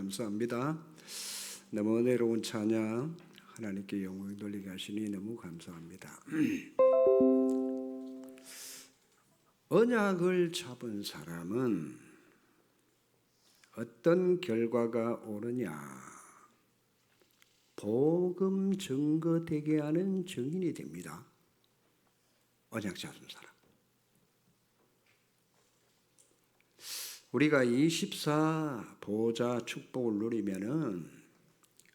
감사합니다. 너무 은혜로운 찬양 하나님께 영광 돌리게 하시니 너무 감사합니다. 언약을 잡은 사람은 어떤 결과가 오느냐? 복음 증거되게 하는 증인이 됩니다. 언약 잡은 사람. 우리가 24 보좌 축복을 누리면은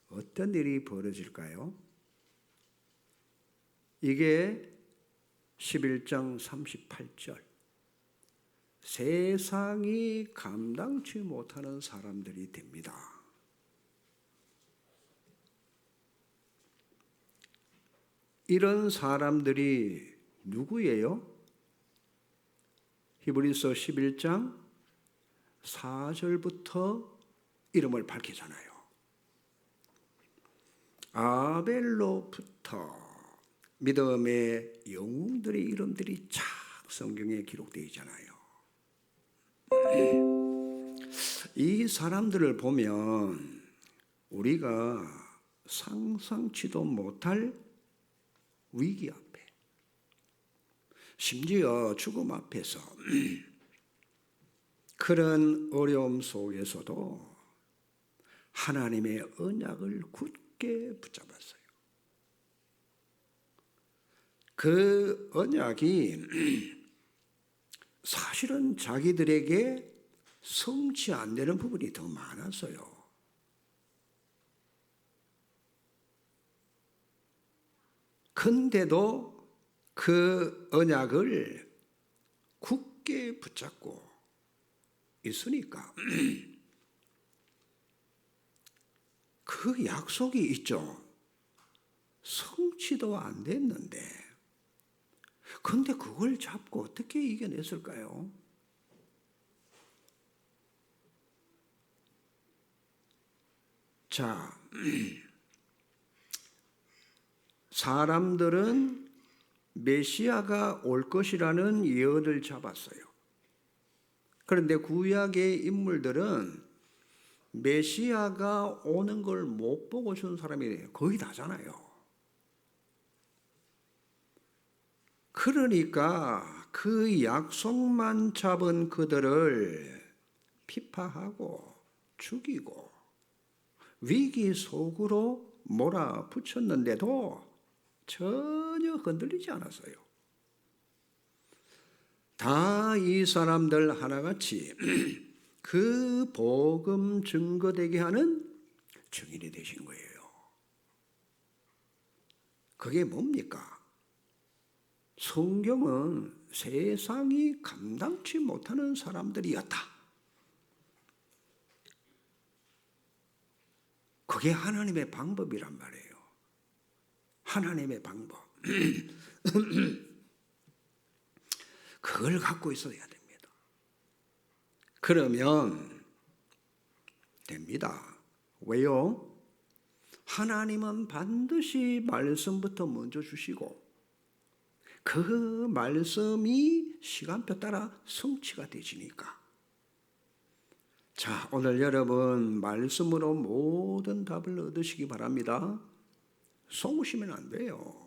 어떤 일이 벌어질까요? 이게 11장 38절. 세상이 감당치 못하는 사람들이 됩니다. 이런 사람들이 누구예요? 히브리서 11장 4절부터 이름을 밝히잖아요. 아벨로부터 믿음의 영웅들의 이름들이 쫙 성경에 기록되어 있잖아요. 이 사람들을 보면 우리가 상상치도 못할 위기 앞에, 심지어 죽음 앞에서 그런 어려움 속에서도 하나님의 언약을 굳게 붙잡았어요. 그 언약이 사실은 자기들에게 성취 안 되는 부분이 더 많았어요. 근데도 그 언약을 굳게 붙잡고 있으니까 그 약속이 있죠. 성취도 안 됐는데 근데 그걸 잡고 어떻게 이겨냈을까요? 자, 사람들은 메시아가 올 것이라는 예언을 잡았어요. 그런데 구약의 인물들은 메시아가 오는 걸 못 보고 준 사람이 거의 다잖아요. 그러니까 그 약속만 잡은 그들을 피파하고 죽이고 위기 속으로 몰아붙였는데도 전혀 흔들리지 않았어요. 다 이 사람들 하나같이 그 복음 증거되게 하는 증인이 되신 거예요. 그게 뭡니까? 성경은 세상이 감당치 못하는 사람들이었다. 그게 하나님의 방법이란 말이에요. 하나님의 방법. 그걸 갖고 있어야 됩니다. 그러면 됩니다. 왜요? 하나님은 반드시 말씀부터 먼저 주시고 그 말씀이 시간표 따라 성취가 되지니까. 자, 오늘 여러분 말씀으로 모든 답을 얻으시기 바랍니다. 속으시면 안 돼요.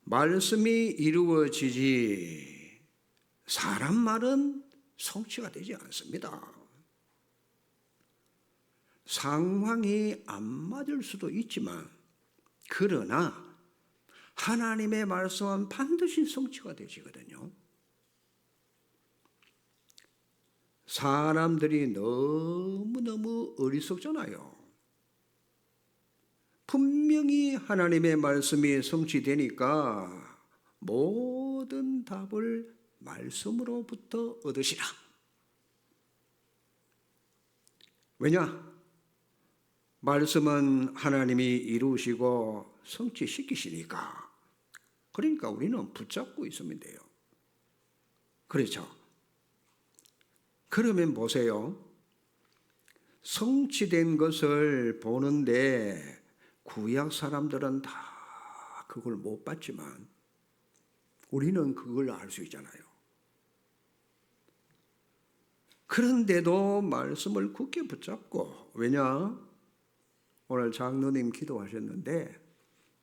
말씀이 이루어지지 사람 말은 성취가 되지 않습니다. 상황이 안 맞을 수도 있지만 그러나 하나님의 말씀은 반드시 성취가 되시거든요. 사람들이 너무너무 어리석잖아요. 분명히 하나님의 말씀이 성취되니까 모든 답을 말씀으로부터 얻으시라. 왜냐? 말씀은 하나님이 이루시고 성취시키시니까. 그러니까 우리는 붙잡고 있으면 돼요. 그렇죠? 그러면 보세요. 성취된 것을 보는데 구약 사람들은 다 그걸 못 봤지만 우리는 그걸 알 수 있잖아요. 그런데도 말씀을 굳게 붙잡고, 왜냐? 오늘 장로님 기도하셨는데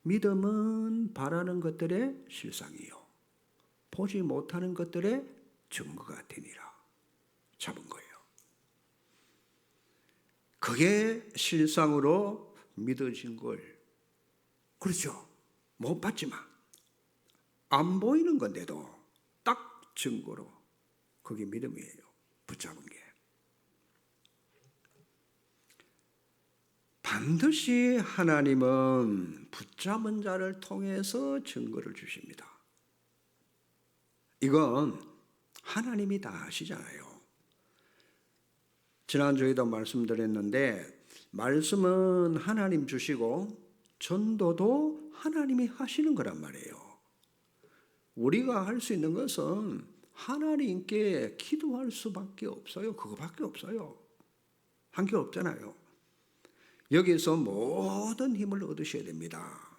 믿음은 바라는 것들의 실상이요 보지 못하는 것들의 증거가 되니라 잡은 거예요. 그게 실상으로 믿어진 걸, 그렇죠? 못 봤지만 안 보이는 건데도 딱 증거로 그게 믿음이에요. 붙잡은 게. 반드시 하나님은 붙잡은 자를 통해서 증거를 주십니다. 이건 하나님이 다 하시잖아요. 지난주에도 말씀드렸는데 말씀은 하나님 주시고 전도도 하나님이 하시는 거란 말이에요. 우리가 할 수 있는 것은 하나님께 기도할 수밖에 없어요. 그거밖에 없어요. 한 게 없잖아요. 여기서 모든 힘을 얻으셔야 됩니다.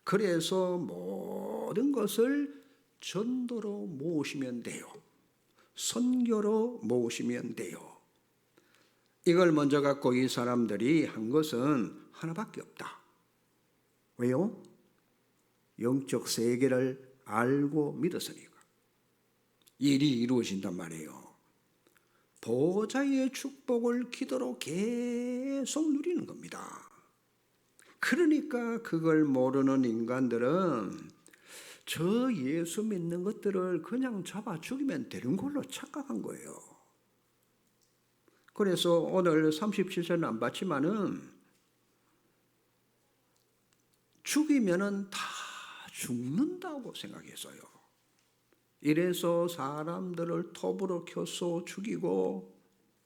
그래서 모든 것을 전도로 모으시면 돼요. 선교로 모으시면 돼요. 이걸 먼저 갖고 이 사람들이 한 것은 하나밖에 없다. 왜요? 영적 세계를 알고 믿었으니까. 일이 이루어진단 말이에요. 보좌의 축복을 기도로 계속 누리는 겁니다. 그러니까 그걸 모르는 인간들은 저 예수 믿는 것들을 그냥 잡아 죽이면 되는 걸로 착각한 거예요. 그래서 오늘 37절은 안 봤지만은 죽이면은 다 죽는다고 생각했어요. 이래서 사람들을 톱으로 켜서 죽이고,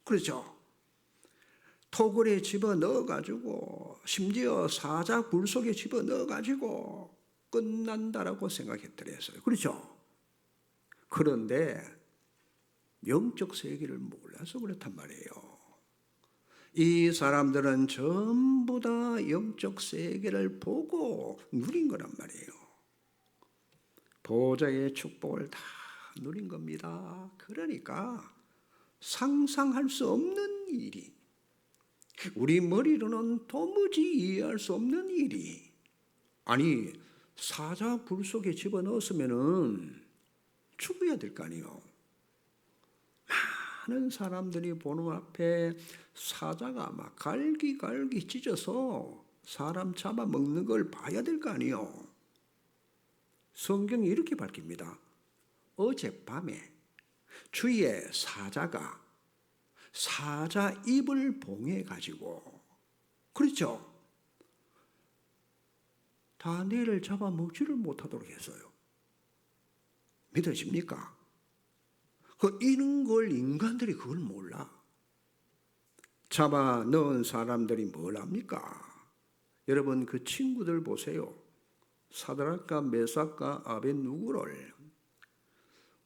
그렇죠? 토굴에 집어넣어가지고 심지어 사자 굴 속에 집어넣어가지고 끝난다라고 생각했더랬어요. 그렇죠? 그런데 영적 세계를 몰라서 그렇단 말이에요. 이 사람들은 전부 다 영적 세계를 보고 누린 거란 말이에요. 보좌의 축복을 다 누린 겁니다. 그러니까 상상할 수 없는 일이, 우리 머리로는 도무지 이해할 수 없는 일이, 아니 사자 굴 속에 집어넣었으면은 죽어야 될 거 아니에요. 많은 사람들이 보는 앞에 사자가 막 갈기갈기 찢어서 사람 잡아먹는 걸 봐야 될 거 아니에요. 성경이 이렇게 밝힙니다. 어젯밤에 주위에 사자가 사자 입을 봉해 가지고, 그렇죠? 다니엘을 잡아먹지를 못하도록 했어요. 믿어집니까? 이런 걸 인간들이 그걸 몰라. 잡아 넣은 사람들이 뭘 합니까? 여러분 그 친구들 보세요. 사드락과 메삭과 아벳누고를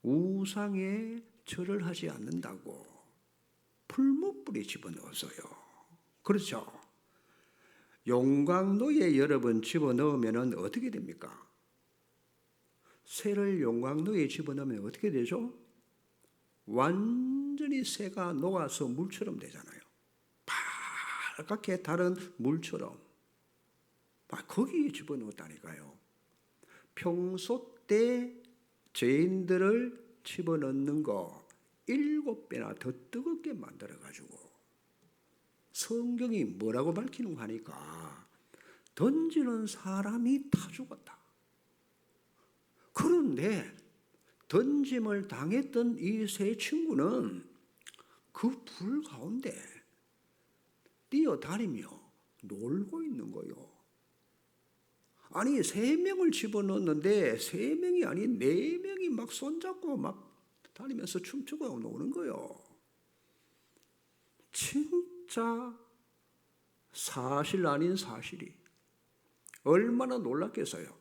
우상에 절을 하지 않는다고 풀무불에 집어넣었어요. 그렇죠? 용광로에 여러분 집어넣으면 어떻게 됩니까? 새를 용광로에 집어넣으면 어떻게 되죠? 완전히 새가 녹아서 물처럼 되잖아요. 빨갛게 다른 물처럼. 거기에 집어넣었다니까요. 평소 때 죄인들을 집어넣는 거 7배나 더 뜨겁게 만들어가지고 성경이 뭐라고 밝히는 거 하니까 던지는 사람이 다 죽었다. 그런데 던짐을 당했던 이 세 친구는 그 불 가운데 뛰어다니며 놀고 있는 거요. 아니 3명을 집어넣었는데 3명이 아닌 4명이 막 손잡고 막 다니면서 춤추고 노는 거요. 진짜 사실 아닌 사실이 얼마나 놀랐겠어요.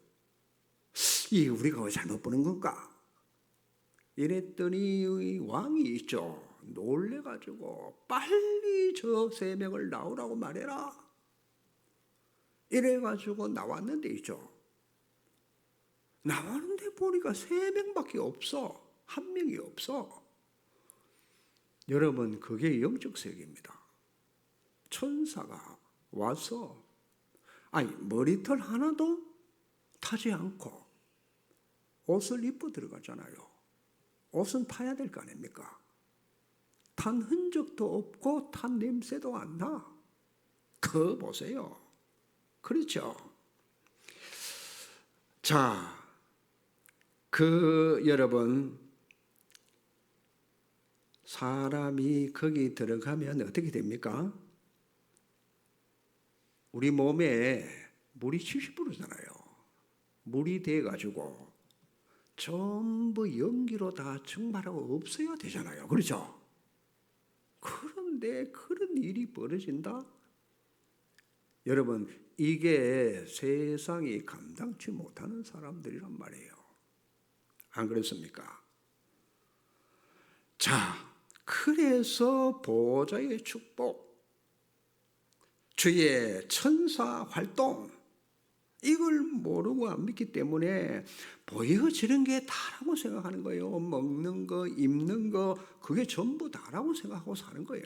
이 우리가 왜 잘못 보는 건가? 이랬더니 왕이 있죠. 놀래가지고 빨리 저 3명을 나오라고 말해라. 이래가지고 나왔는데 있죠. 나왔는데 보니까 3명밖에 없어. 1명이 없어. 여러분, 그게 영적 세계입니다. 천사가 와서 머리털 하나도 타지 않고 옷을 입고 들어가잖아요. 옷은 타야 될 거 아닙니까? 탄 흔적도 없고 탄 냄새도 안 나. 그거 보세요. 그렇죠? 자, 여러분, 사람이 거기 들어가면 어떻게 됩니까? 우리 몸에 물이 70%잖아요. 물이 돼가지고 전부 연기로 다 증발하고 없어야 되잖아요. 그렇죠? 그런데 그런 일이 벌어진다? 여러분, 이게 세상이 감당치 못하는 사람들이란 말이에요. 안 그렇습니까? 자, 그래서 보좌의 축복, 주의 천사 활동, 이걸 모르고 안 믿기 때문에 보여지는 게 다라고 생각하는 거예요. 먹는 거, 입는 거, 그게 전부 다라고 생각하고 사는 거예요.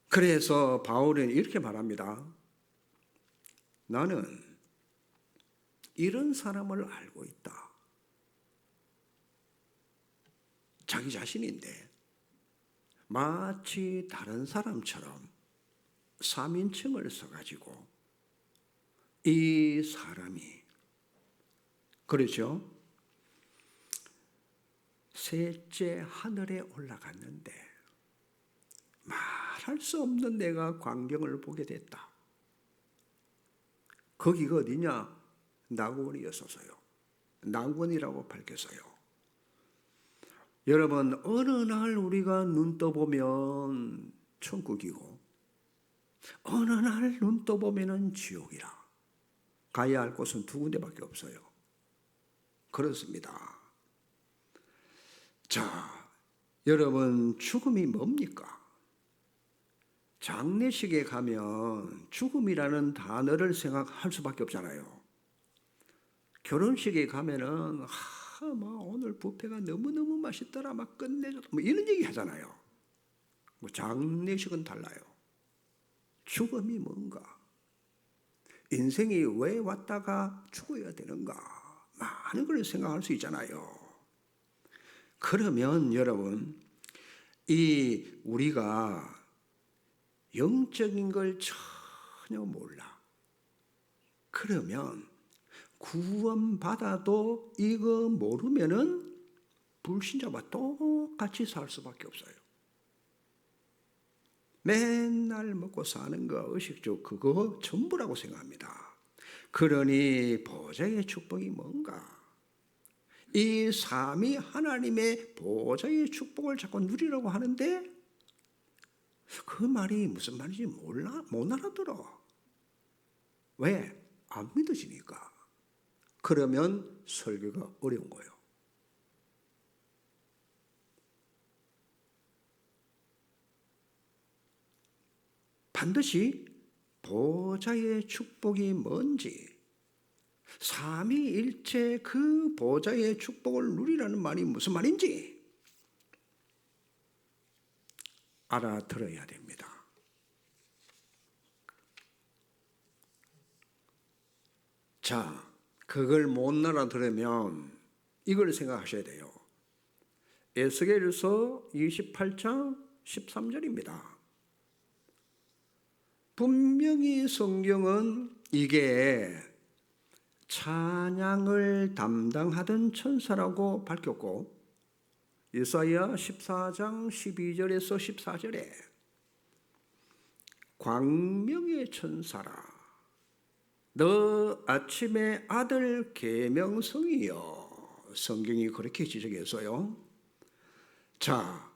그래서 바울은 이렇게 말합니다. 나는 이런 사람을 알고 있다. 자기 자신인데 마치 다른 사람처럼 3인칭을 써가지고 이 사람이, 그렇죠? 셋째 하늘에 올라갔는데 말할 수 없는 내가 광경을 보게 됐다. 거기가 어디냐? 낙원이었어요. 낙원이라고 밝혀서요. 여러분, 어느 날 우리가 눈 떠보면 천국이고 어느 날 눈 떠보면 지옥이라. 가야 할 곳은 두 군데밖에 없어요. 그렇습니다. 자, 여러분, 죽음이 뭡니까? 장례식에 가면 죽음이라는 단어를 생각할 수밖에 없잖아요. 결혼식에 가면은 오늘 뷔페가 너무너무 맛있더라, 막 끝내줘, 이런 얘기 하잖아요. 장례식은 달라요. 죽음이 뭔가? 인생이 왜 왔다가 죽어야 되는가? 많은 걸 생각할 수 있잖아요. 그러면 여러분, 우리가 영적인 걸 전혀 몰라. 그러면 구원받아도 이거 모르면은 불신자와 똑같이 살 수밖에 없어요. 맨날 먹고 사는 거, 의식주, 그거 전부라고 생각합니다. 그러니 보좌의 축복이 뭔가? 이 삼위 하나님의 보좌의 축복을 자꾸 누리라고 하는데 그 말이 무슨 말인지 못 알아들어. 왜? 안 믿어지니까. 그러면 설교가 어려운 거예요. 반드시 보좌의 축복이 뭔지, 삼위일체 그 보좌의 축복을 누리라는 말이 무슨 말인지 알아들어야 됩니다. 자, 그걸 못 알아들으면 이걸 생각하셔야 돼요. 에스겔서 28장 13절입니다. 분명히 성경은 이게 찬양을 담당하던 천사라고 밝혔고, 이사야 14장 12절에서 14절에 광명의 천사라 너 아침의 아들 계명성이여, 성경이 그렇게 지적했어요. 자,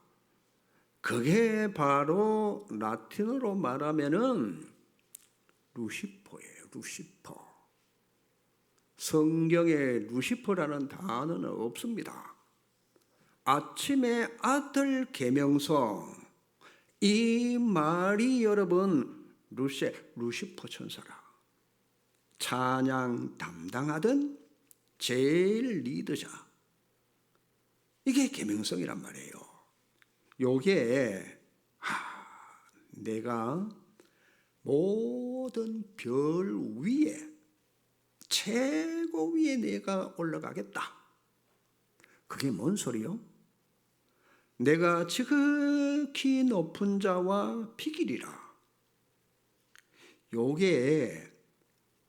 그게 바로 라틴어로 말하면은 루시퍼예요. 루시퍼. 성경에 루시퍼라는 단어는 없습니다. 아침의 아들 계명성, 이 말이 여러분 루시퍼 천사라. 찬양 담당하던 제일 리더자. 이게 계명성이란 말이에요. 요게 내가 모든 별 위에 최고 위에 내가 올라가겠다. 그게 뭔 소리요? 내가 지극히 높은 자와 비기리라. 요게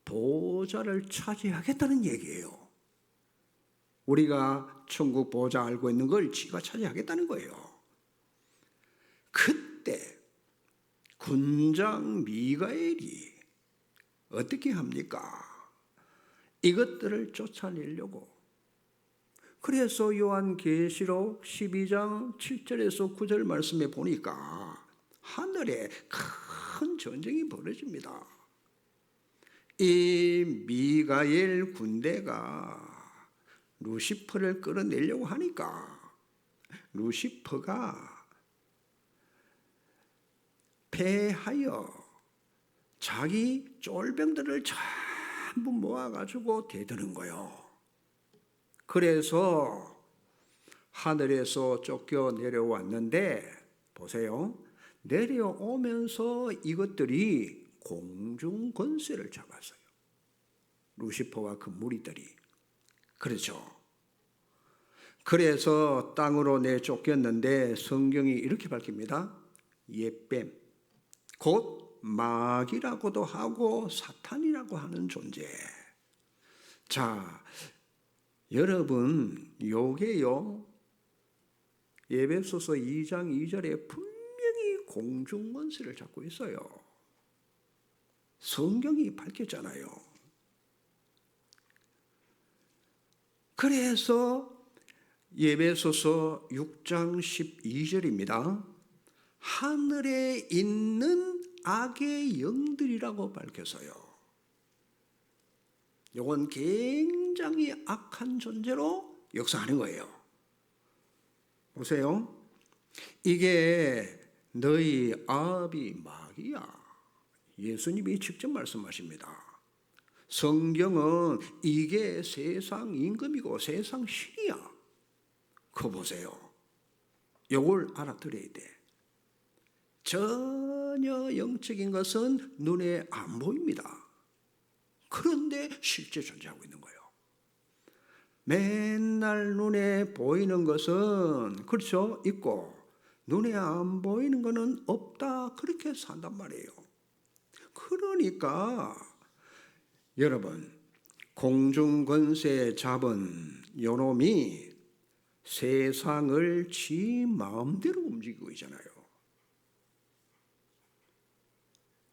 보좌를 차지하겠다는 얘기예요. 우리가 천국 보좌 알고 있는 걸 지가 차지하겠다는 거예요. 그때 군장 미가엘이 어떻게 합니까? 이것들을 쫓아내려고. 그래서 요한계시록 12장 7절에서 9절 말씀에 보니까 하늘에 큰 전쟁이 벌어집니다. 이 미가엘 군대가 루시퍼를 끌어내려고 하니까 루시퍼가 패하여 자기 쫄병들을 전부 모아가지고 대드는 거예요. 그래서 하늘에서 쫓겨 내려왔는데 보세요. 내려오면서 이것들이 공중 권세를 잡았어요. 루시퍼와 그 무리들이. 그렇죠. 그래서 땅으로 내쫓겼는데 성경이 이렇게 밝힙니다. 옛뱀, 곧 마귀라고도 하고 사탄이라고 하는 존재. 자, 여러분, 요게요, 에베소서 2장 2절에 분명히 공중권세를 잡고 있어요. 성경이 밝혔잖아요. 그래서 에베소서 6장 12절입니다. 하늘에 있는 악의 영들이라고 밝혀서요. 이건 굉장히 악한 존재로 역사하는 거예요. 보세요. 이게 너희 아비 마귀야. 예수님이 직접 말씀하십니다. 성경은 이게 세상 임금이고 세상 신이야. 그거 보세요. 이걸 알아들어야 돼. 전혀 영적인 것은 눈에 안 보입니다. 그런데 실제 존재하고 있는 거예요. 맨날 눈에 보이는 것은 그렇죠, 있고 눈에 안 보이는 것은 없다. 그렇게 산단 말이에요. 그러니까 여러분, 공중권세 잡은 요놈이 세상을 지 마음대로 움직이고 있잖아요.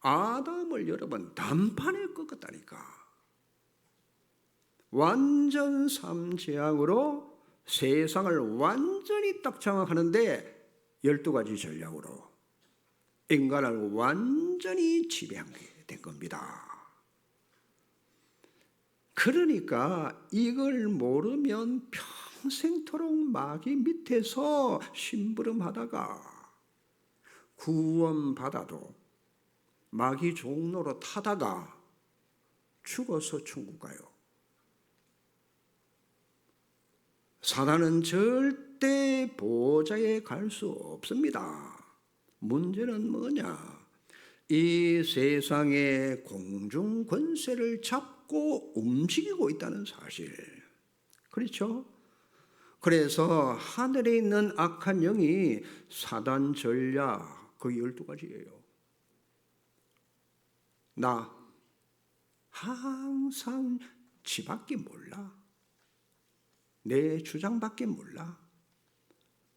아담을 여러분 단판에 꺾었다니까. 완전 삼재앙으로 세상을 완전히 딱 장악하는데 12가지 전략으로 인간을 완전히 지배하게 된 겁니다. 그러니까 이걸 모르면 평생토록 마귀 밑에서 심부름하다가 구원받아도 마귀 종로로 타다가 죽어서 천국 가요. 사단은 절대 보좌에 갈 수 없습니다. 문제는 뭐냐? 이 세상의 공중 권세를 잡고 움직이고 있다는 사실. 그렇죠? 그래서 하늘에 있는 악한 영이 사단 전략 그 12가지예요. 나 항상 지밖에 몰라. 내 주장밖에 몰라.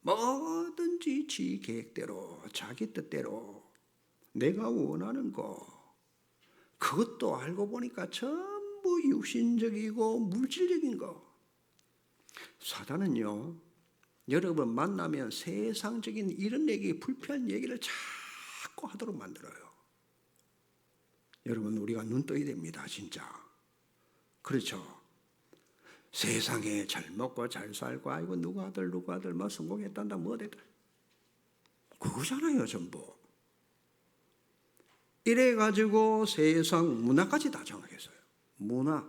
뭐든지 지 계획대로 자기 뜻대로 내가 원하는 거 그것도 알고 보니까 전부 육신적이고 물질적인 거. 사단은요, 여러분 만나면 세상적인 이런 얘기, 불편한 얘기를 자꾸 하도록 만들어요. 여러분 우리가 눈 떠야 됩니다. 진짜. 그렇죠. 세상에 잘 먹고 잘 살고 아이고 누구 아들 뭐 성공했단다 뭐 됐다. 그거잖아요 전부. 이래가지고 세상 문화까지 다 장악했어요. 문화,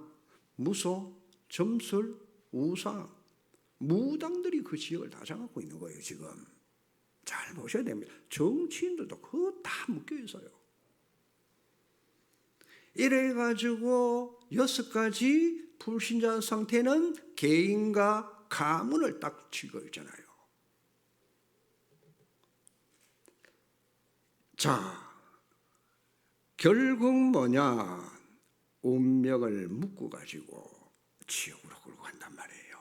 무소, 점술, 우상, 무당들이 그 지역을 다 장악하고 있는 거예요. 지금 잘 보셔야 됩니다. 정치인들도 그거 다 묶여 있어요. 이래가지고 6가지 불신자 상태는 개인과 가문을 딱 쥐고 있잖아요. 자, 결국 뭐냐? 운명을 묶고 가지고 지옥으로 끌고 간단 말이에요.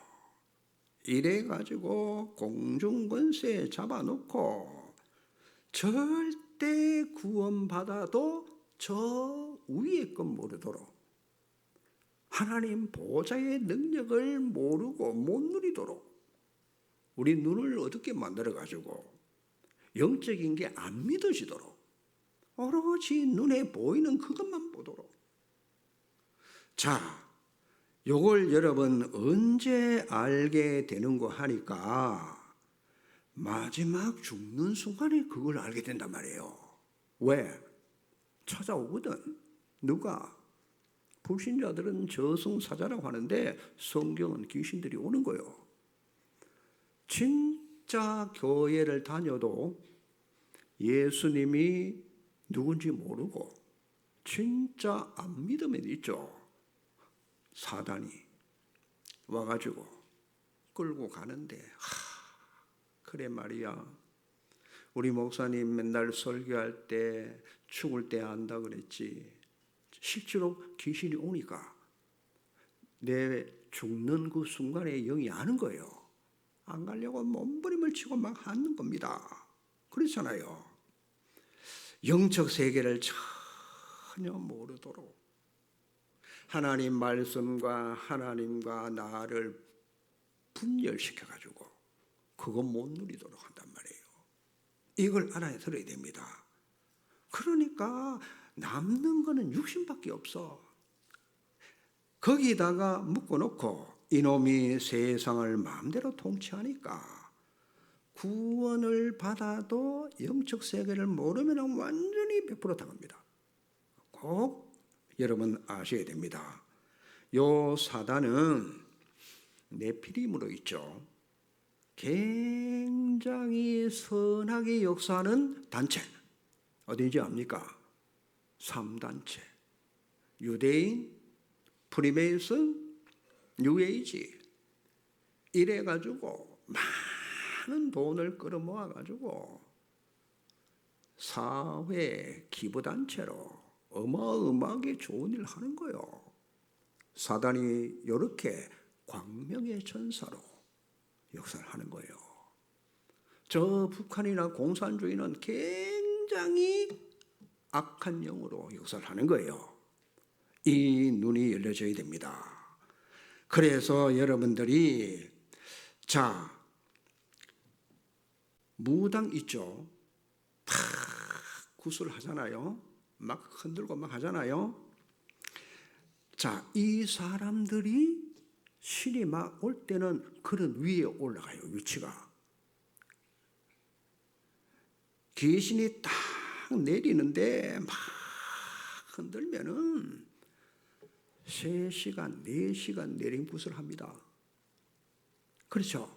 이래가지고 공중권세 잡아놓고 절대 구원받아도 저 위에 것 모르도록, 하나님 보좌의 능력을 모르고 못 누리도록 우리 눈을 어둡게 만들어가지고 영적인 게 안 믿어지도록 오로지 눈에 보이는 그것만 보도록. 자, 요걸 여러분 언제 알게 되는고 하니까 마지막 죽는 순간에 그걸 알게 된단 말이에요. 왜? 찾아오거든. 누가? 불신자들은 저승사자라고 하는데 성경은 귀신들이 오는 거예요. 진짜 교회를 다녀도 예수님이 누군지 모르고 진짜 안 믿으면 있죠. 사단이 와가지고 끌고 가는데, 그래 말이야. 우리 목사님 맨날 설교할 때 죽을 때 안다 그랬지. 실제로 귀신이 오니까 내 죽는 그 순간에 영이 아는 거예요. 안 가려고 몸부림을 치고 막 하는 겁니다. 그렇잖아요. 영적 세계를 전혀 모르도록 하나님 말씀과 하나님과 나를 분열시켜가지고 그거 못 누리도록 한단 말이에요. 이걸 알아야 들어야 됩니다. 그러니까 남는 거는 육신밖에 없어. 거기다가 묶어놓고 이놈이 세상을 마음대로 통치하니까 구원을 받아도 영적 세계를 모르면 완전히 100% 당합니다. 꼭 여러분 아셔야 됩니다. 요 사단은 네피림으로 있죠. 굉장히 선하게 역사하는 단체. 어딘지 압니까? 3단체. 유대인, 프리메이슨, 뉴에이지. 이래가지고 많은 돈을 끌어모아가지고 사회 기부단체로 어마어마하게 좋은 일을 하는 거예요. 사단이 이렇게 광명의 전사로 역사를 하는 거예요. 저 북한이나 공산주의는 굉장히 악한 영으로 역사를 하는 거예요. 이 눈이 열려져야 됩니다. 그래서 여러분들이 자, 무당 있죠? 다 구슬하잖아요. 막 흔들고 막 하잖아요. 자, 이 사람들이 신이 막 올 때는 그런 위에 올라가요. 위치가. 귀신이 딱 내리는데 막 흔들면은 3시간, 4시간 내림굿을 합니다. 그렇죠?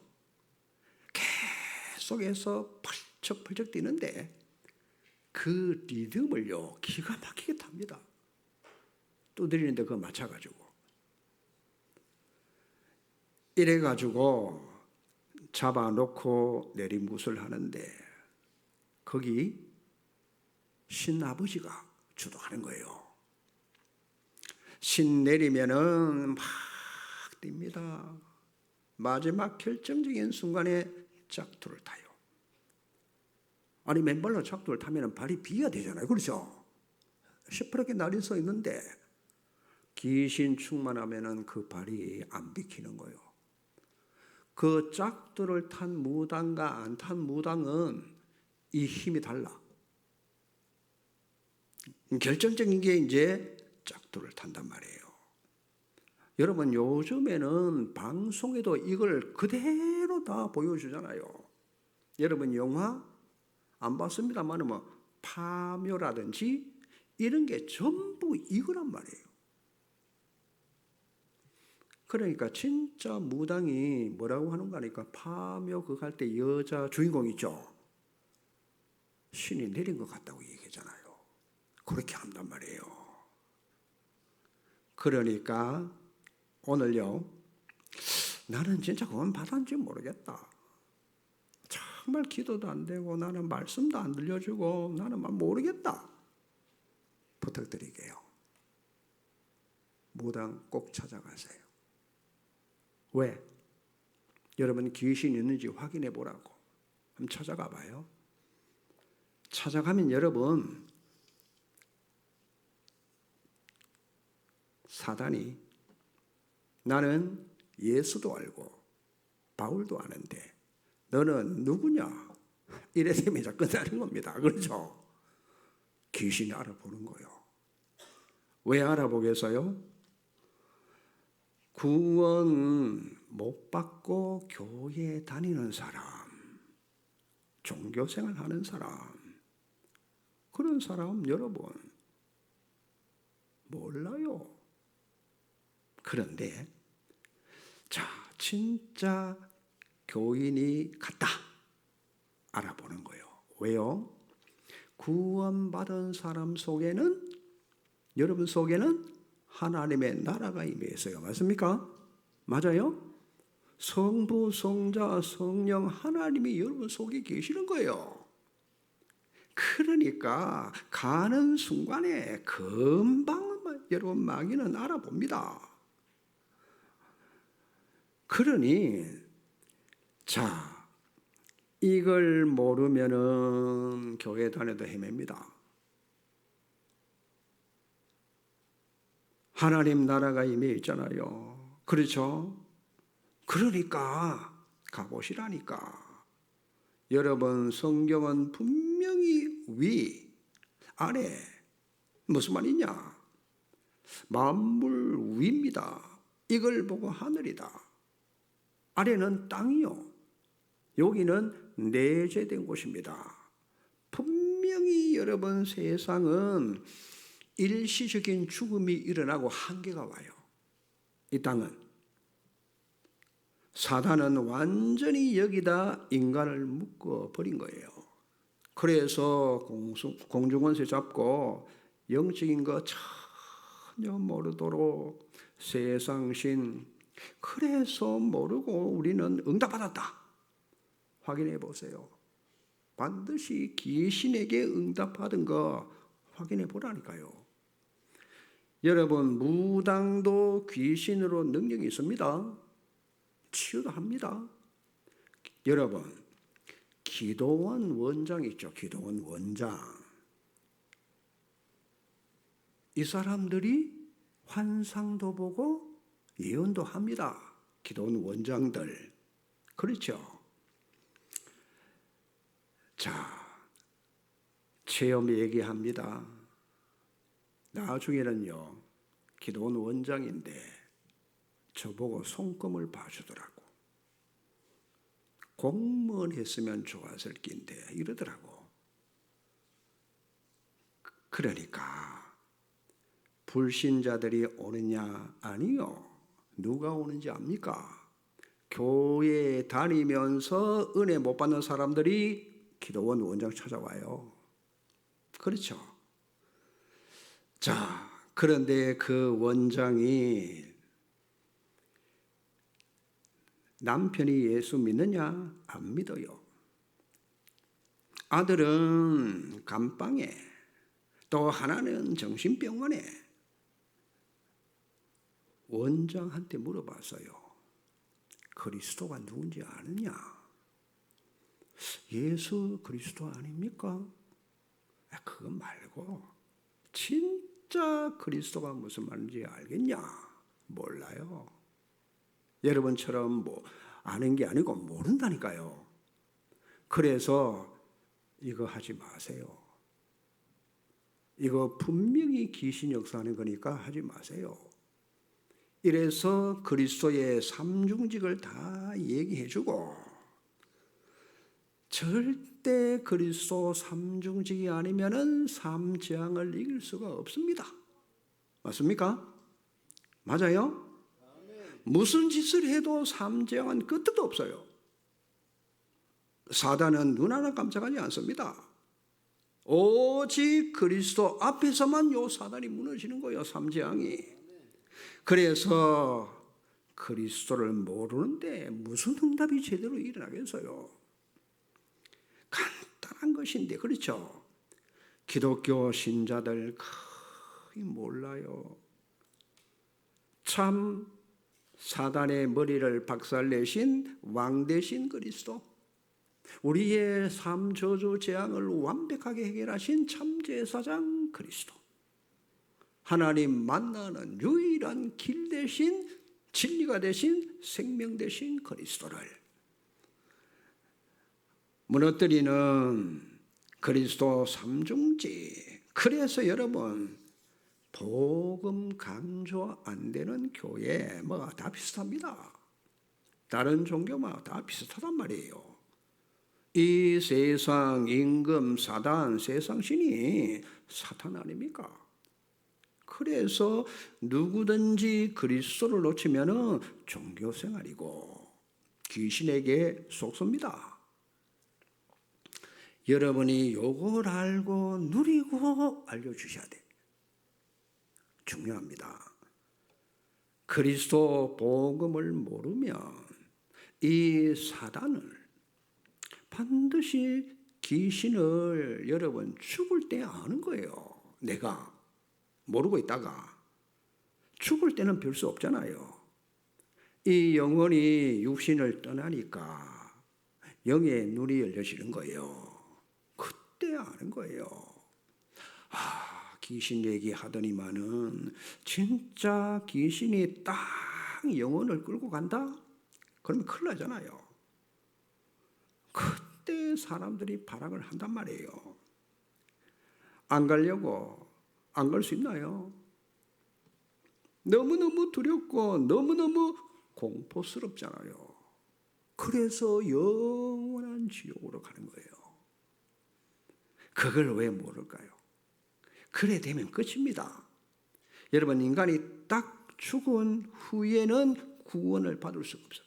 계속해서 펄쩍펄쩍 뛰는데 그 리듬을요 기가 막히게 탑니다. 두드리는데 그거 맞춰가지고 이래가지고 잡아놓고 내림굿을 하는데 거기 신아버지가 주도하는 거예요. 신 내리면은 막 뜁니다. 마지막 결정적인 순간에 짝두를 타요. 아니 맨발로 짝두를 타면 발이 비어야 되잖아요. 그렇죠? 시퍼렇게 날이 서 있는데 귀신 충만하면은 그 발이 안 비키는 거예요. 그 짝두를 탄 무당과 안 탄 무당은 이 힘이 달라. 결정적인 게 이제 짝두를 탄단 말이에요. 여러분 요즘에는 방송에도 이걸 그대로 다 보여주잖아요. 여러분 영화 안 봤습니다만 뭐 파묘라든지 이런 게 전부 이거란 말이에요. 그러니까 진짜 무당이 뭐라고 하는 거 아니까 파묘 그거 할 때 여자 주인공 있죠. 신이 내린 것 같다고 얘기하잖아요. 그렇게 한단 말이에요. 그러니까 오늘요, 나는 진짜 그건 받았는지 모르겠다. 정말 기도도 안 되고 나는 말씀도 안 들려주고 나는 막 모르겠다. 부탁드릴게요. 무당 꼭 찾아가세요. 왜? 여러분 귀신 있는지 확인해 보라고. 한번 찾아가 봐요. 찾아가면 여러분 사단이 나는 예수도 알고 바울도 아는데 너는 누구냐? 이래 되면 이제 끝나는 겁니다. 그렇죠? 귀신이 알아보는 거예요. 왜 알아보겠어요? 구원 못 받고 교회 다니는 사람, 종교생활 하는 사람, 그런 사람 여러분 몰라요. 그런데 자, 진짜 교인이 같다 알아보는 거예요. 왜요? 구원받은 사람 속에는, 여러분 속에는 하나님의 나라가 임해 있어요. 맞습니까? 맞아요? 성부, 성자, 성령 하나님이 여러분 속에 계시는 거예요. 그러니까 가는 순간에 금방 여러분 마귀는 알아봅니다. 그러니 자, 이걸 모르면은 교회 다녀도 헤맵니다. 하나님 나라가 이미 있잖아요. 그렇죠? 그러니까 가보시라니까. 여러분 성경은 분명히 위, 아래 무슨 말이냐? 만물 위입니다. 이걸 보고 하늘이다. 아래는 땅이요. 여기는 내재된 곳입니다. 분명히 여러분 세상은 일시적인 죽음이 일어나고 한계가 와요. 이 땅은. 사단은 완전히 여기다 인간을 묶어버린 거예요. 그래서 공중원세 잡고 영적인 거 전혀 모르도록 세상신, 그래서 모르고 우리는 응답받았다. 확인해 보세요. 반드시 귀신에게 응답받은 거 확인해 보라니까요. 여러분 무당도 귀신으로 능력이 있습니다. 치유도 합니다. 여러분 기도원 원장 있죠. 기도원 원장. 이 사람들이 환상도 보고 예언도 합니다. 기도원 원장들. 그렇죠. 자, 체험 얘기합니다. 나중에는요, 기도원 원장인데 저보고 손금을 봐주더라고. 공무원 했으면 좋았을 낀데 이러더라고. 그러니까 불신자들이 오느냐? 아니요. 누가 오는지 압니까? 교회 다니면서 은혜 못 받는 사람들이 기도원 원장 찾아와요. 그렇죠. 자, 그런데 그 원장이 남편이 예수 믿느냐? 안 믿어요. 아들은 감방에, 또 하나는 정신병원에. 원장한테 물어봤어요. 그리스도가 누군지 아느냐? 예수 그리스도 아닙니까? 그거 말고 진짜 그리스도가 무슨 말인지 알겠냐? 몰라요. 여러분처럼 뭐 아는 게 아니고 모른다니까요. 그래서 이거 하지 마세요. 이거 분명히 귀신 역사하는 거니까 하지 마세요. 이래서 그리스도의 삼중직을 다 얘기해주고, 절대 그리스도 삼중직이 아니면은 삼재앙을 이길 수가 없습니다. 맞습니까? 맞아요? 무슨 짓을 해도 삼재앙은 끝도 없어요. 사단은 눈 하나 깜짝하지 않습니다. 오직 그리스도 앞에서만 요 사단이 무너지는 거예요, 삼재앙이. 그래서 그리스도를 모르는데 무슨 응답이 제대로 일어나겠어요? 간단한 것인데, 그렇죠? 기독교 신자들 거의 몰라요. 참 사단의 머리를 박살내신 왕 대신 그리스도, 우리의 삶 저주 재앙을 완벽하게 해결하신 참 제사장 그리스도, 하나님 만나는 유일한 길 대신, 진리가 되신, 생명 되신 그리스도를 무너뜨리는 그리스도 삼중지. 그래서 여러분, 복음 강조 안 되는 교회 뭐가 다 비슷합니다. 다른 종교마다 다 비슷하단 말이에요. 이 세상 임금 사단, 세상 신이 사탄 아닙니까? 그래서 누구든지 그리스도를 놓치면 종교생활이고 귀신에게 속습니다. 여러분이 요걸 알고 누리고 알려주셔야 돼. 중요합니다. 그리스도 복음을 모르면 이 사단을, 반드시 귀신을 여러분 죽을 때 아는 거예요. 내가 모르고 있다가 죽을 때는 별 수 없잖아요. 이 영혼이 육신을 떠나니까 영의 눈이 열려지는 거예요. 그때 아는 거예요. 귀신 얘기하더니만은 진짜 귀신이 딱 영혼을 끌고 간다? 그러면 큰일 나잖아요. 그때 사람들이 발악을 한단 말이에요. 안 가려고 안 갈 수 있나요? 너무너무 두렵고 너무너무 공포스럽잖아요. 그래서 영원한 지옥으로 가는 거예요. 그걸 왜 모를까요? 그래 되면 끝입니다. 여러분, 인간이 딱 죽은 후에는 구원을 받을 수가 없어요.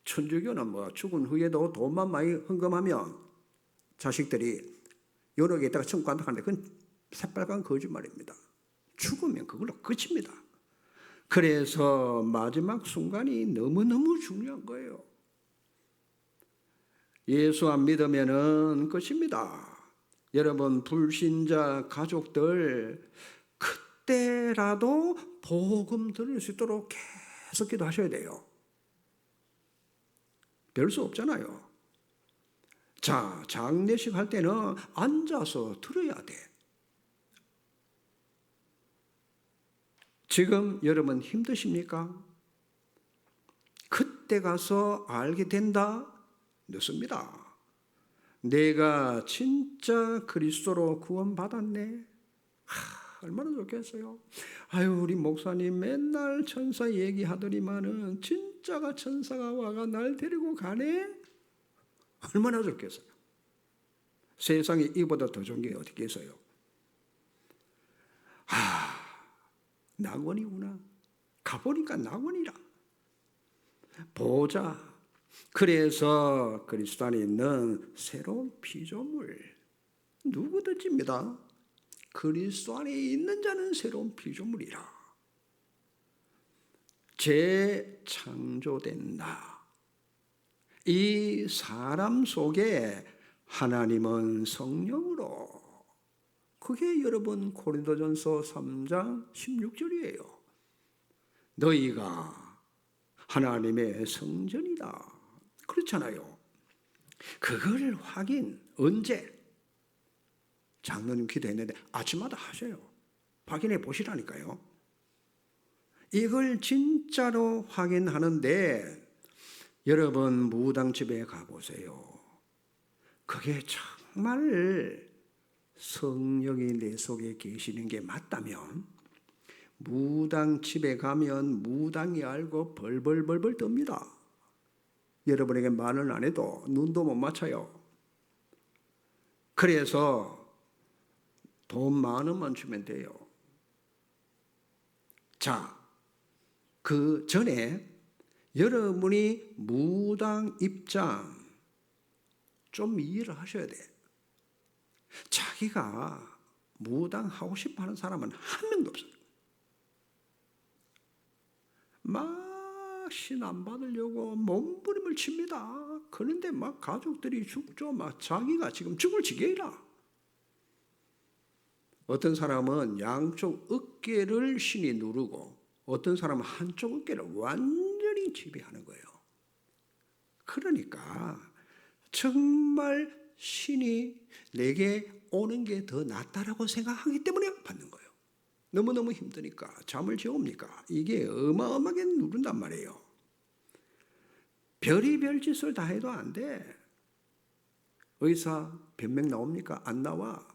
천주교는 뭐 죽은 후에도 돈만 많이 헌금하면 자식들이 여러 개 있다가 천국 간다 하는데 그건 새빨간 거짓말입니다. 죽으면 그걸로 끝입니다. 그래서 마지막 순간이 너무너무 중요한 거예요. 예수 안 믿으면은 끝입니다. 여러분, 불신자 가족들 그때라도 복음 들을 수 있도록 계속 기도하셔야 돼요. 별 수 없잖아요. 자, 장례식 할 때는 앉아서 들어야 돼. 지금 여러분 힘드십니까? 그때 가서 알게 된다? 늦습니다. 내가 진짜 그리스도로 구원받았네. 얼마나 좋겠어요. 아유, 우리 목사님 맨날 천사 얘기하더니만은 진짜가 천사가 와가 날 데리고 가네. 얼마나 좋겠어요. 세상에 이보다 더 좋은 게 어디 있어요. 낙원이구나. 가보니까 낙원이라. 보자. 그래서 그리스도 안에 있는 새로운 피조물, 누구든지입니다. 그리스도 안에 있는 자는 새로운 피조물이라. 재창조된다. 이 사람 속에 하나님은 성령으로, 그게 여러분 고린도전서 3장 16절이에요. 너희가 하나님의 성전이다. 그렇잖아요. 그걸 확인, 언제? 장로님 기도했는데 아침마다 하셔요. 확인해 보시라니까요. 이걸 진짜로 확인하는데 여러분 무당집에 가보세요. 그게 정말 성령이 내 속에 계시는 게 맞다면 무당집에 가면 무당이 알고 벌벌벌벌 떱니다. 여러분에게 말을 안 해도 눈도 못 맞춰요. 그래서 돈 10,000원만 주면 돼요. 자, 그 전에 여러분이 무당 입장 좀 이해를 하셔야 돼. 자기가 무당 하고 싶어 하는 사람은 한 명도 없어요. 막 신 안 받으려고 몸부림을 칩니다. 그런데 막 가족들이 죽죠. 막 자기가 지금 죽을 지경이라. 어떤 사람은 양쪽 어깨를 신이 누르고 어떤 사람은 한쪽 어깨를 완전히 지배하는 거예요. 그러니까 정말 신이 내게 오는 게 더 낫다라고 생각하기 때문에 받는 거예요. 너무너무 힘드니까 잠을 재웁니까? 이게 어마어마하게 누른단 말이에요. 별의별 짓을 다 해도 안 돼. 의사 변명 나옵니까? 안 나와.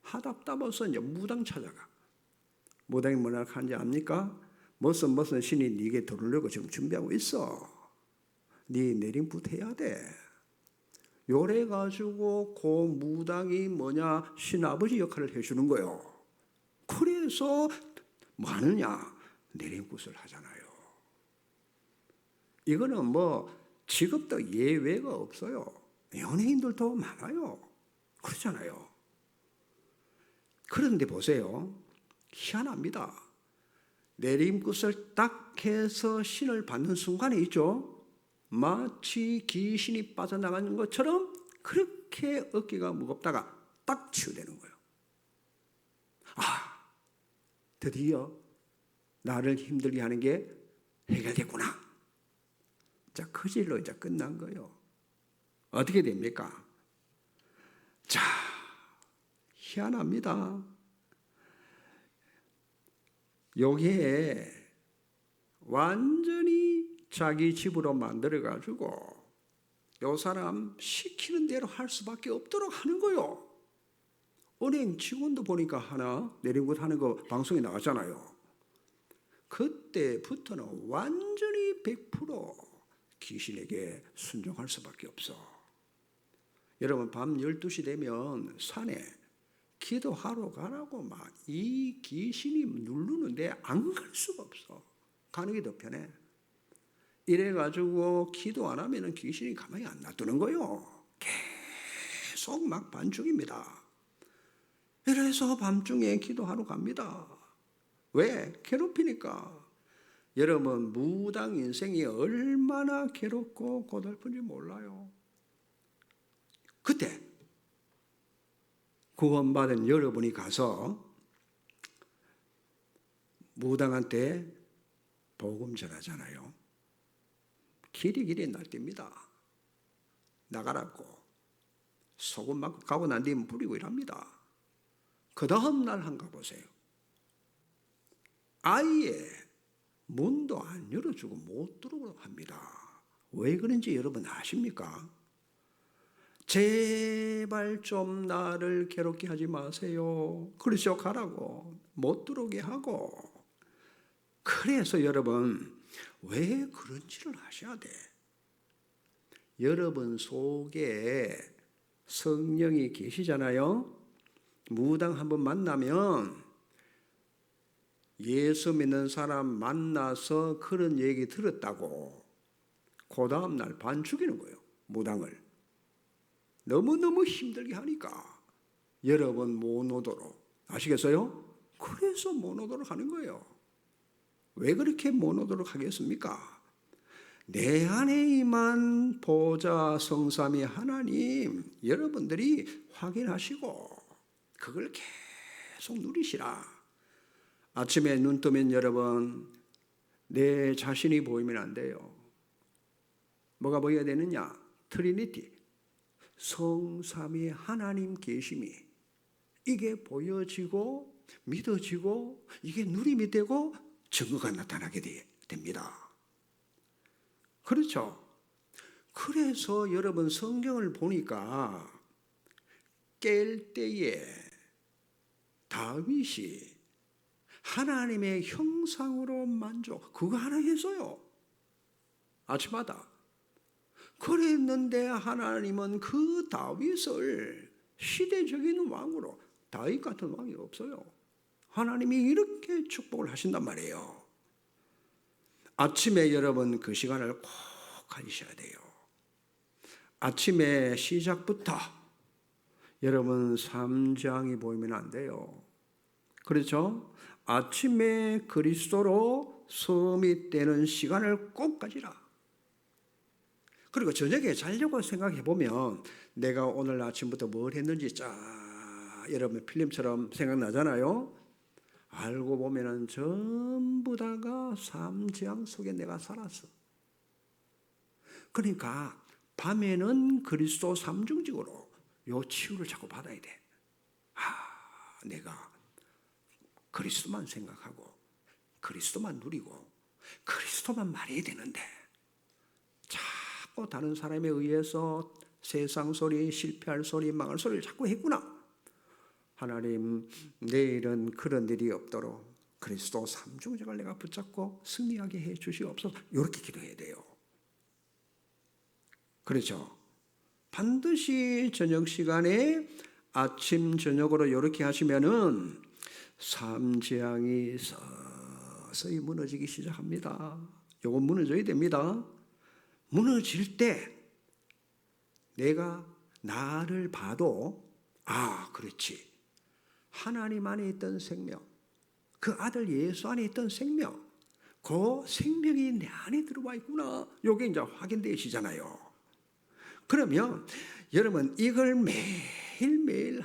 하답답해서 이제 무당 찾아가. 무당이 뭐라 하는지 압니까? 무슨 신이 네게 들어오려고 지금 준비하고 있어. 네 내림부터 해야 돼. 요래 가지고 그 무당이 뭐냐? 신아버지 역할을 해주는 거예요. 그래서 뭐 하느냐? 내림굿을 하잖아요. 이거는 뭐 직업도 예외가 없어요. 연예인들도 많아요. 그렇잖아요. 그런데 보세요. 희한합니다. 내림굿을 딱 해서 신을 받는 순간에 있죠. 마치 귀신이 빠져나가는 것처럼 그렇게 어깨가 무겁다가 딱 치유되는 거예요. 아, 드디어 나를 힘들게 하는 게 해결됐구나. 자, 그 질로 이제 끝난 거예요. 어떻게 됩니까? 자, 희한합니다. 여기에 완전히 자기 집으로 만들어가지고 요 사람 시키는 대로 할 수밖에 없도록 하는 거예요. 은행 직원도 보니까 하나 내림굿 하는 거 방송에 나왔잖아요. 그때부터는 완전히 100% 귀신에게 순종할 수밖에 없어. 여러분 밤 12시 되면 산에 기도하러 가라고 막 이 귀신이 누르는데 안 갈 수가 없어. 가는 게 더 편해. 이래가지고 기도 안 하면 귀신이 가만히 안 놔두는 거예요. 계속 막 반죽입니다. 이래서 밤중에 기도하러 갑니다. 왜? 괴롭히니까. 여러분 무당 인생이 얼마나 괴롭고 고달픈지 몰라요. 그때 구원받은 여러분이 가서 무당한테 복음 전하잖아요. 길이 날뛰입니다. 나가라고 소금 맞고 가고 난 뒤에 뿌리고 이랍니다. 그 다음 날 한가 보세요. 아예 문도 안 열어주고 못 들어오도록 합니다. 왜 그런지 여러분 아십니까? 제발 좀 나를 괴롭게 하지 마세요. 그러죠. 가라고. 못 들어오게 하고. 그래서 여러분 왜 그런지를 아셔야 돼. 여러분 속에 성령이 계시잖아요. 무당 한번 만나면 예수 믿는 사람 만나서 그런 얘기 들었다고 그 다음 날 반 죽이는 거예요. 무당을. 너무너무 힘들게 하니까 여러분 못 오도록. 아시겠어요? 그래서 못 오도록 하는 거예요. 왜 그렇게 못 오도록 하겠습니까? 내 안에 임한 보좌 성삼위 하나님 여러분들이 확인하시고 그걸 계속 누리시라. 아침에 눈 뜨면 여러분 내 자신이 보이면 안 돼요. 뭐가 보여야 되느냐? 트리니티 성삼위 하나님 계심이 이게 보여지고 믿어지고 이게 누림이 되고 증거가 나타나게 됩니다. 그렇죠? 그래서 여러분 성경을 보니까 깰 때에 다윗이 하나님의 형상으로 만족 그거 하나 했어요. 아침마다. 그랬는데 하나님은 그 다윗을 시대적인 왕으로 다윗 같은 왕이 없어요. 하나님이 이렇게 축복을 하신단 말이에요. 아침에 여러분 그 시간을 꼭 가지셔야 돼요. 아침에 시작부터 여러분 삼장이 보이면 안 돼요. 그렇죠? 아침에 그리스도로 서밋되는 시간을 꼭 가지라. 그리고 저녁에 자려고 생각해 보면 내가 오늘 아침부터 뭘 했는지 쫙 여러분 필름처럼 생각나잖아요. 알고 보면은 전부 다가 삼재앙 속에 내가 살았어. 그러니까 밤에는 그리스도 삼중직으로 요 치유를 자꾸 받아야 돼. 내가 그리스도만 생각하고 그리스도만 누리고 그리스도만 말해야 되는데 자꾸 다른 사람에 의해서 세상 소리, 실패할 소리, 망할 소리를 자꾸 했구나. 하나님, 내일은 그런 일이 없도록 그리스도 삼중직을 내가 붙잡고 승리하게 해 주시옵소서. 이렇게 기도해야 돼요. 그렇죠? 반드시 저녁 시간에 아침 저녁으로 이렇게 하시면은 삼재앙이 서서히 무너지기 시작합니다. 요거 무너져야 됩니다. 무너질 때 내가 나를 봐도 그렇지. 하나님 안에 있던 생명, 그 아들 예수 안에 있던 생명, 그 생명이 내 안에 들어와 있구나. 요게 이제 확인되시잖아요. 그러면 여러분 이걸 매일매일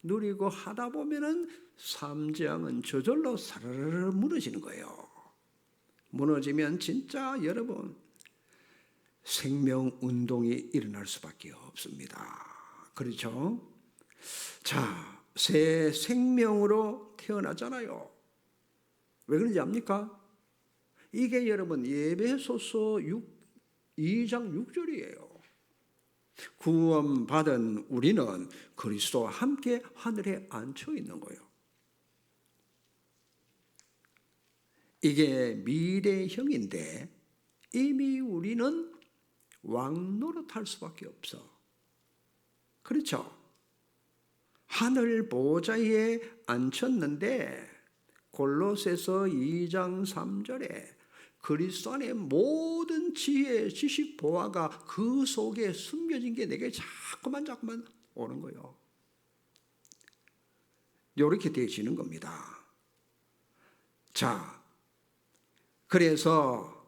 누리고 하다 보면은 삼재앙은 저절로 사르르 무너지는 거예요. 무너지면 진짜 여러분 생명 운동이 일어날 수밖에 없습니다. 그렇죠? 자, 새 생명으로 태어나잖아요. 왜 그런지 압니까? 이게 여러분 에베소서 2장 6절이에요. 구원받은 우리는 그리스도와 함께 하늘에 앉혀 있는 거예요. 이게 미래형인데 이미 우리는 왕노릇할 수밖에 없어. 그렇죠? 하늘 보좌에 앉혔는데 골로새서 2장 3절에 그리스도 안에 모든 지혜, 지식, 보화가 그 속에 숨겨진 게 내게 자꾸만 오는 거예요. 이렇게 되어지는 겁니다. 자, 그래서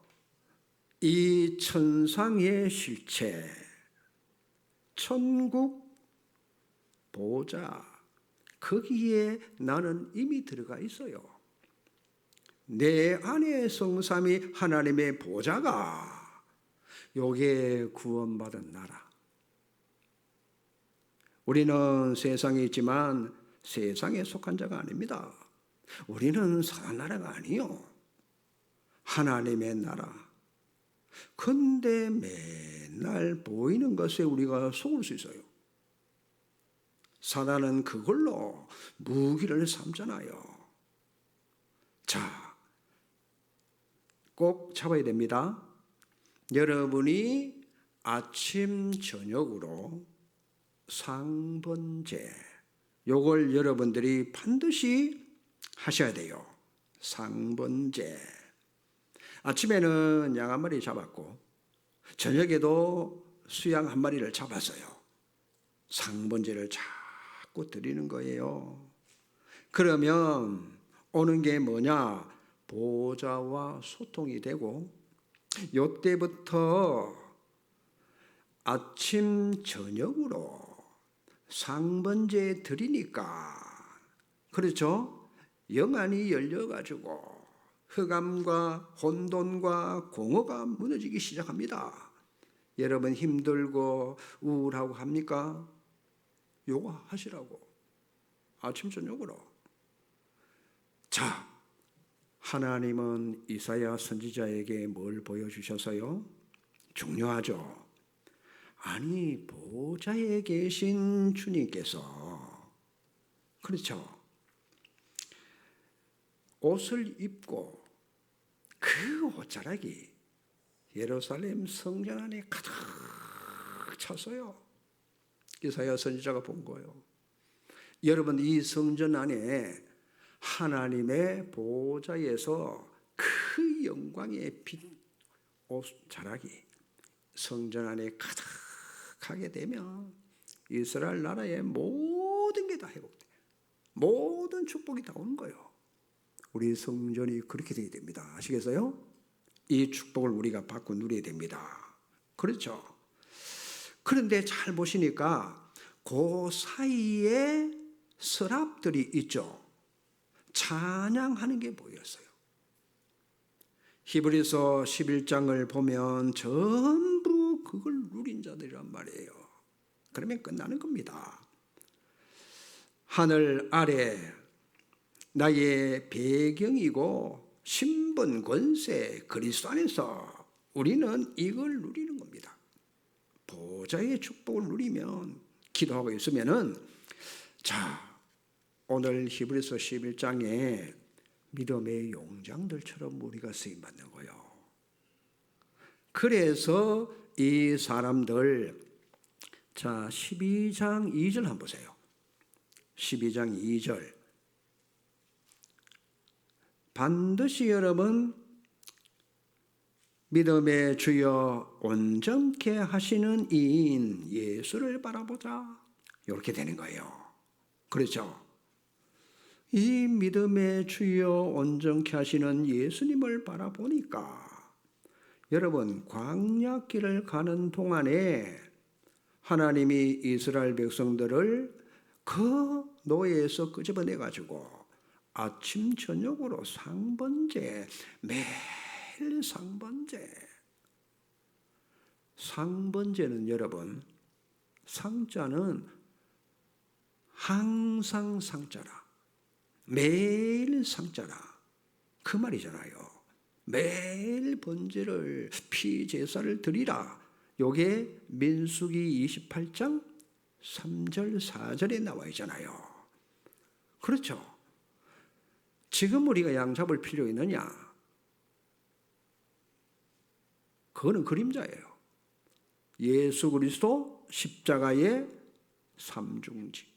이 천상의 실체, 천국 보좌, 거기에 나는 이미 들어가 있어요. 내 안에 성삼위 하나님의 보좌가 요게 구원받은 나라. 우리는 세상에 있지만 세상에 속한 자가 아닙니다. 우리는 사람 나라가 아니요. 하나님의 나라. 근데 맨날 보이는 것에 우리가 속을 수 있어요. 사단은 그걸로 무기를 삼잖아요. 자, 꼭 잡아야 됩니다. 여러분이 아침 저녁으로 상번제, 요걸 여러분들이 반드시 하셔야 돼요. 상번제. 아침에는 양 한 마리 잡았고 저녁에도 수양 한 마리를 잡았어요. 상번제를 자꾸 드리는 거예요. 그러면 오는 게 뭐냐? 보좌와 소통이 되고 요때부터 아침 저녁으로 상번제 드리니까 그렇죠? 영안이 열려가지고 흑암과 혼돈과 공허가 무너지기 시작합니다. 여러분 힘들고 우울하고 합니까? 요거 하시라고. 아침 저녁으로. 자, 하나님은 이사야 선지자에게 뭘 보여주셔서요? 중요하죠. 아니, 보좌에 계신 주님께서 그렇죠. 옷을 입고 그 옷자락이 예루살렘 성전 안에 가득 찼어요. 이사야 선지자가 본 거예요. 여러분 이 성전 안에 하나님의 보좌에서 그 영광의 빛 옷자락이 성전 안에 가득하게 되면 이스라엘 나라의 모든 게 다 회복돼. 모든 축복이 다 오는 거예요. 우리 성전이 그렇게 되어야 됩니다. 아시겠어요? 이 축복을 우리가 받고 누려야 됩니다. 그렇죠? 그런데 잘 보시니까 그 사이에 서랍들이 있죠. 찬양하는 게 보였어요. 히브리서 11장을 보면 전부 그걸 누린 자들이란 말이에요. 그러면 끝나는 겁니다. 하늘 아래 나의 배경이고 신분, 권세, 그리스도 안에서 우리는 이걸 누리는 겁니다. 보좌의 축복을 누리면 기도하고 있으면은 자, 오늘 히브리서 11장에 믿음의 용장들처럼 우리가 쓰임받는 거예요. 그래서 이 사람들 자 12장 2절 한번 보세요. 12장 2절 반드시 여러분 믿음의 주여 온전케 하시는 이인 예수를 바라보자. 이렇게 되는 거예요. 그렇죠? 이 믿음의 주여 온전케 하시는 예수님을 바라보니까 여러분 광야길을 가는 동안에 하나님이 이스라엘 백성들을 그 노예에서 끄집어내 가지고 아침 저녁으로 상번제, 매일 상번제는 여러분 상자는 항상 상자라, 매일 상자라 그 말이잖아요. 매일 번제를 피 제사를 드리라. 요게 민수기 28장 3절 4절에 나와 있잖아요. 그렇죠? 지금 우리가 양 잡을 필요 있느냐? 그거는 그림자예요. 예수 그리스도 십자가의 삼중지.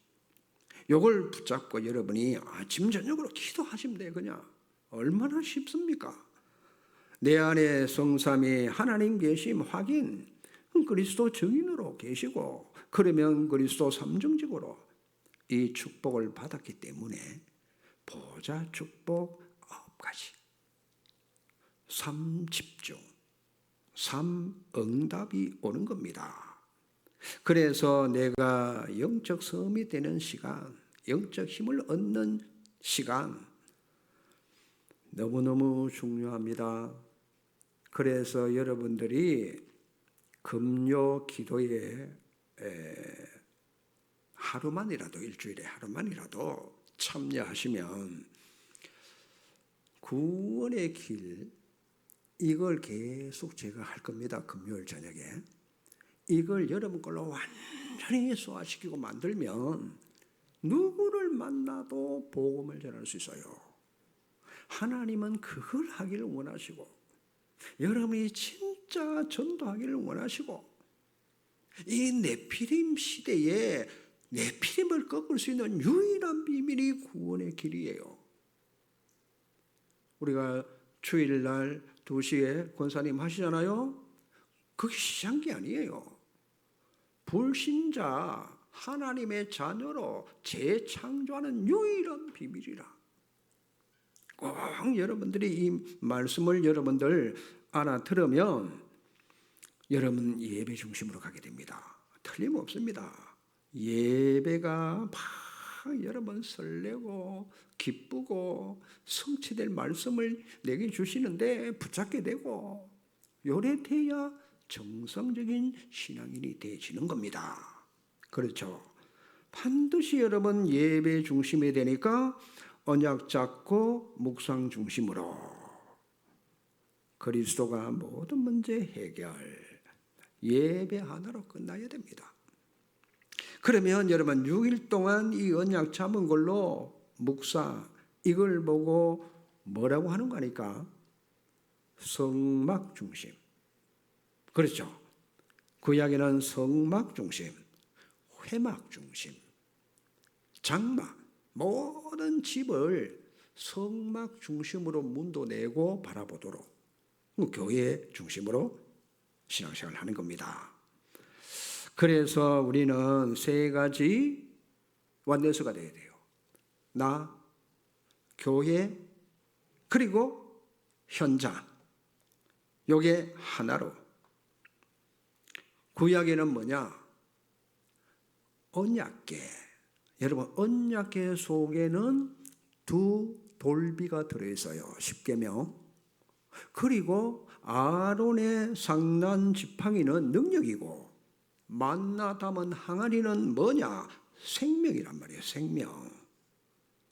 요걸 붙잡고 여러분이 아침 저녁으로 기도하시면 돼요. 그냥 얼마나 쉽습니까? 내 안에 성삼위 하나님 계심 확인, 그리스도 증인으로 계시고 그러면 그리스도 삼중직으로 이 축복을 받았기 때문에 보좌 축복 9가지 3집중 3응답이 오는 겁니다. 그래서 내가 영적 섬이 되는 시간, 영적 힘을 얻는 시간 너무너무 중요합니다. 그래서 여러분들이 금요 기도에 하루만이라도 일주일에 하루만이라도 참여하시면 구원의 길 이걸 계속 제가 할 겁니다. 금요일 저녁에 이걸 여러분 걸로 완전히 소화시키고 만들면 누구를 만나도 복음을 전할 수 있어요. 하나님은 그걸 하기를 원하시고 여러분이 진짜 전도하기를 원하시고 이 네피림 시대에 네피림을 꺾을 수 있는 유일한 비밀이 구원의 길이에요. 우리가 주일날 2시에 권사님 하시잖아요. 그게 시장기 아니에요. 불신자 하나님의 자녀로 재창조하는 유일한 비밀이라. 꼭 여러분들이 이 말씀을 여러분들 알아들으면 여러분 예배 중심으로 가게 됩니다. 틀림없습니다. 예배가 막 여러분 설레고 기쁘고 성취될 말씀을 내게 주시는데 붙잡게 되고 요래 돼야 정상적인 신앙인이 되어지는 겁니다. 그렇죠? 반드시 여러분 예배 중심이 되니까 언약 잡고 묵상 중심으로 그리스도가 모든 문제 해결 예배 하나로 끝나야 됩니다. 그러면 여러분 6일 동안 이 언약 잡은 걸로 묵상 이걸 보고 뭐라고 하는 거니까 성막 중심. 그렇죠? 구약에는 성막 중심, 회막 중심, 장막 모든 집을 성막 중심으로 문도 내고 바라보도록 교회 중심으로 신앙생활을 하는 겁니다. 그래서 우리는 세 가지 원내스가 되어야 돼요. 나, 교회, 그리고 현장. 요게 하나로. 구약에는 뭐냐? 언약궤. 여러분, 언약궤 속에는 두 돌비가 들어있어요. 십계명. 그리고 아론의 상난 지팡이는 능력이고 만나 담은 항아리는 뭐냐? 생명이란 말이에요. 생명.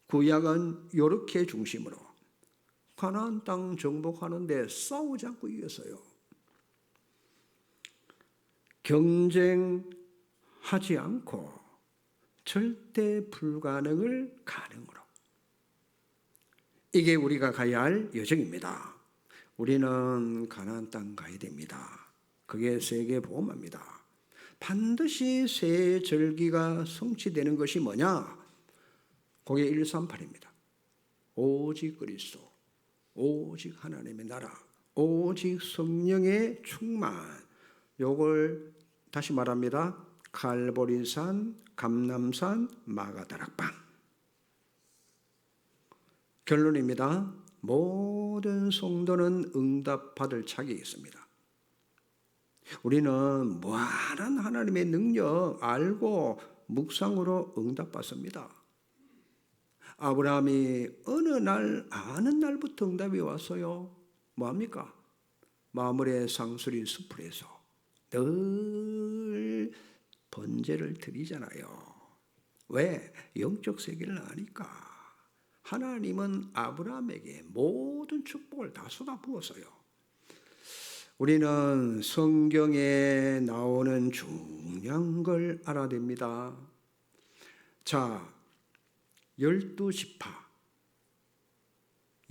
구약은 이렇게 중심으로 가나안 땅 정복하는데 싸우지 않고 이겼어요. 경쟁하지 않고 절대 불가능을 가능으로. 이게 우리가 가야 할 여정입니다. 우리는 가나안 땅 가야 됩니다. 그게 세계 복음화입니다. 반드시 새 절기가 성취되는 것이 뭐냐? 그게 138입니다. 오직 그리스도, 오직 하나님의 나라, 오직 성령의 충만. 요걸 다시 말합니다. 갈보리산, 감람산, 마가다락방. 결론입니다. 모든 성도는 응답받을 자격이 있습니다. 우리는 무한한 하나님의 능력 알고 묵상으로 응답받습니다. 아브라함이 어느 날 아는 날부터 응답이 왔어요. 뭐합니까? 마므레 상수리 숲에서 늘 번제를 드리잖아요. 왜? 영적 세계를 아니까. 하나님은 아브라함에게 모든 축복을 다 쏟아부었어요. 우리는 성경에 나오는 중요한 걸 알아야 됩니다. 자, 12지파,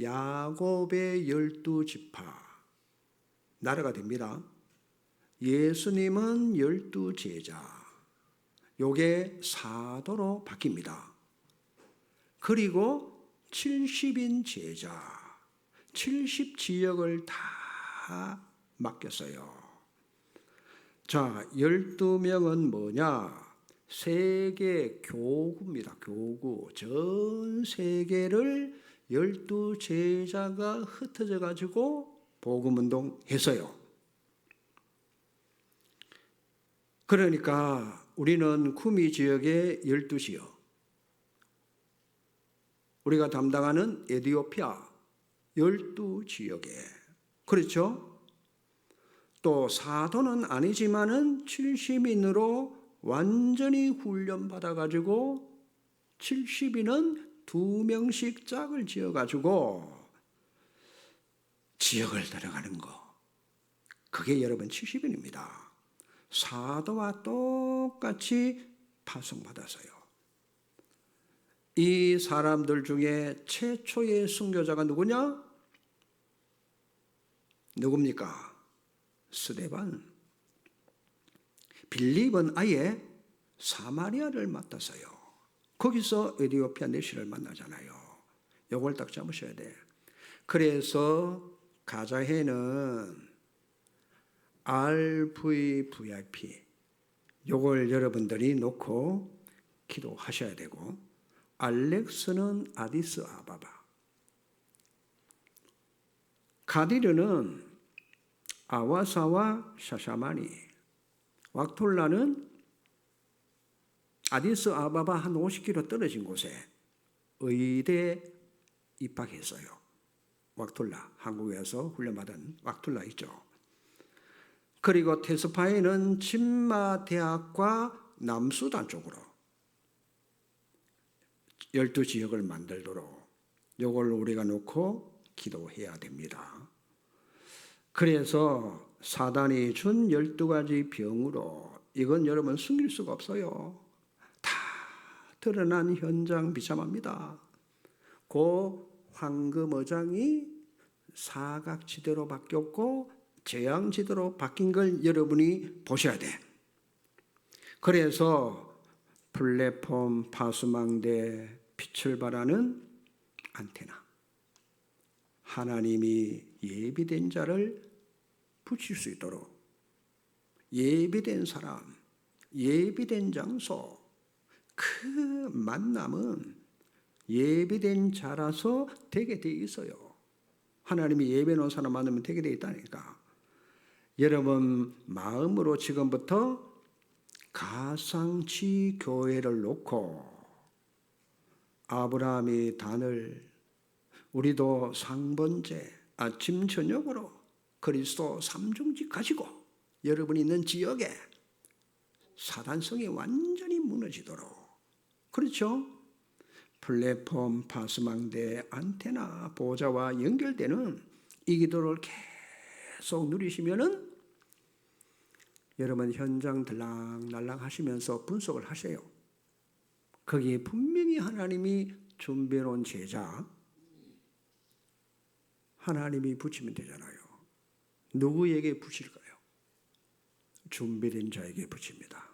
야곱의 12지파 나라가 됩니다. 예수님은 12제자, 요게 사도로 바뀝니다. 그리고 70인 제자, 70지역을 다 맡겼어요. 자, 12명은 뭐냐? 세계 교구입니다. 교구. 전 세계를 12제자가 흩어져 가지고 복음운동 했어요. 그러니까 우리는 구미 지역의 12지역, 우리가 담당하는 에티오피아 12지역에, 그렇죠? 또 사도는 아니지만은 70인으로 완전히 훈련받아 가지고 70인은 2명씩 짝을 지어 가지고 지역을 들어가는 거. 그게 여러분 70인입니다. 사도와 똑같이 파송받았어요. 이 사람들 중에 최초의 순교자가 누구냐? 누굽니까? 스데반. 빌립은 아예 사마리아를 맡았어요. 거기서 에티오피아 내시를 만나잖아요. 요걸 딱 잡으셔야 돼. 그래서 가자해는 RVVIP 요걸 여러분들이 놓고 기도하셔야 되고, 알렉스는 아디스 아바바, 가디르는 아와사와 샤샤마니, 왁톨라는 아디스 아바바 한 50km 떨어진 곳에 의대 입학했어요. 왁톨라, 한국에서 훈련받은 왁톨라 있죠. 그리고 테스파에는 친마 대학과 남수단 쪽으로 12지역을 만들도록 요걸 우리가 놓고 기도해야 됩니다. 그래서 사단이 준 12가지 병으로 이건 여러분 숨길 수가 없어요. 다 드러난 현장 비참합니다. 그 황금어장이 사각지대로 바뀌었고 재앙지대로 바뀐 걸 여러분이 보셔야 돼. 그래서 플랫폼 파수망대 빛을 발하는 안테나. 하나님이 예비된 자를 붙일 수 있도록 예비된 사람, 예비된 장소, 그 만남은 예비된 자라서 되게 돼 있어요. 하나님이 예배 놓은 사람 만나면 되게 돼 있다니까. 여러분 마음으로 지금부터 가상치 교회를 놓고 아브라함이 단을, 우리도 상번제 아침 저녁으로 그리스도 삼중직 가지고 여러분이 있는 지역에 사단성이 완전히 무너지도록, 그렇죠? 플랫폼, 파스망대, 안테나, 보좌와 연결되는 이 기도를 계속 누리시면은 여러분 현장 들락날락 하시면서 분석을 하세요. 거기에 분명히 하나님이 준비해 놓은 제자, 하나님이 붙이면 되잖아요. 누구에게 붙일까요? 준비된 자에게 붙입니다.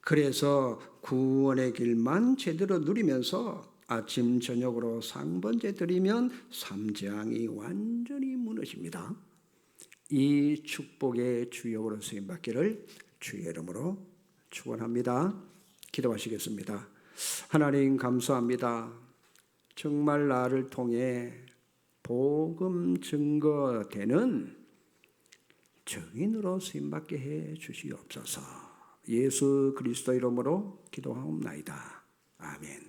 그래서 구원의 길만 제대로 누리면서 아침 저녁으로 상번제 드리면 삼재앙이 완전히 무너집니다. 이 축복의 주역으로 쓰임받기를 주의 이름으로 축원합니다. 기도하시겠습니다. 하나님 감사합니다. 정말 나를 통해 복음 증거되는 증인으로 쓰임받게 해 주시옵소서. 예수 그리스도 이름으로 기도하옵나이다. 아멘.